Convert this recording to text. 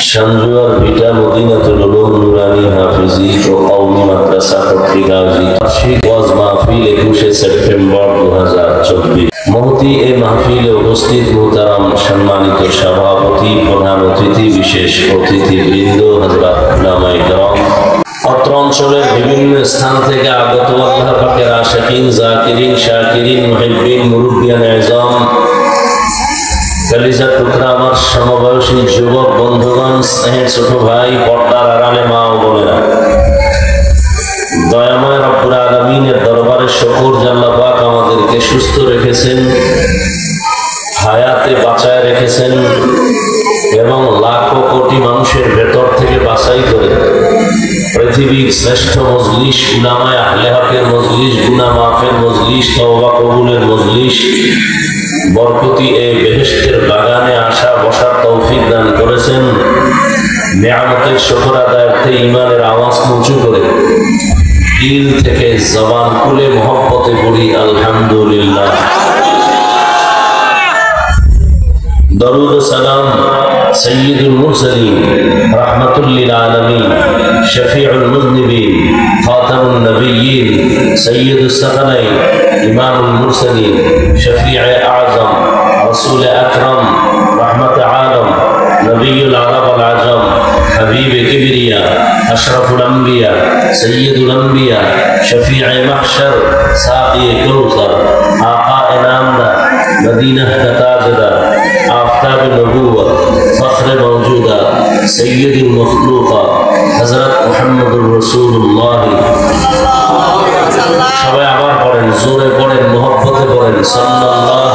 শানজুয়ার ভিটা মদিনাতুল উলুম নুরানি হাফিজি ও কওমি মাদ্রাসা কর্তৃক আয়োজিত বার্ষিক ওয়াজ মাহফিল 21শে সেপ্টেম্বর 2024। মহতি এই মাহফিলে উপস্থিত মুহতারাম সম্মানিত সভাপতি, প্রধান অতিথি, বিশেষ অতিথিবৃন্দ, হযরত উলামায়ে কেরাম, অত্র অঞ্চলের বিভিন্ন স্থান থেকে আগত আল্লাহ পাকের আশিকিন, জাকিরিন, শাকিরিন, মুহিব্বিন, মুরব্বিয়ান আযম, কলিজার টুকরা আমার সমবয়সী যুবক বন্ধুগণ, স্নেহের ছোট ভাই, পর্দার আড়ালে মা ও বোনেরা, দয়াময় রব্বুল আলামিনের দরবারে শুকর যে আল্লাহ পাক আমাদেরকে সুস্থ রেখেছেন, হায়াতে বাঁচায় রেখেছেন এবং লাখো কোটি মানুষের ভেতর থেকে বাছাই করে পৃথিবীর শ্রেষ্ঠ মজলিস, উলামায়ে আহলে হকের মজলিস, গুনাহ মাফের মজলিস, তওবা কবুলের মজলিস, বরকতি এই বেহেশতের বাগানে আসা বসার তৌফিক দান করেছেন। নিয়ামতের শুকর আদায়ার্থে ঈমানের আওয়াজ উঁচু করে দিল থেকে জবান খুলে মহব্বতে পড়ি আলহামদুলিল্লাহ। দরুদ ও সালাম সৈয়দুল মুরসালিন, রাহমাতুল লিল আলামিন, শফিউল মুযনিবিন, খাতামুন নবিয়্যিন, সৈয়দুস সাকালাইন, ইমামুল মুরসালিন, শফিয়ে আযম, রাসূল আকরাম, রাহমাতে আলম, নবিয়ুল আরব ওয়াল আজম, হাবিবে কিবরিয়া, আশরাফুল আম্বিয়া, সৈয়দুল আম্বিয়া, শফিয়ে মাহশর, সাকিয়ে কাউসার, আকায়ে নামদার, মদিনা का ताजदार, आफताब नबूवत, फख्र मौजूदा, सय्यदुल मखलूक़ात, हज़रत मुहम्मदुर रसूलुल्लाह। সবাই আবার পড়েন, জোরে পড়েন, মহব্বতে পড়েন, সাল্লাল্লাহু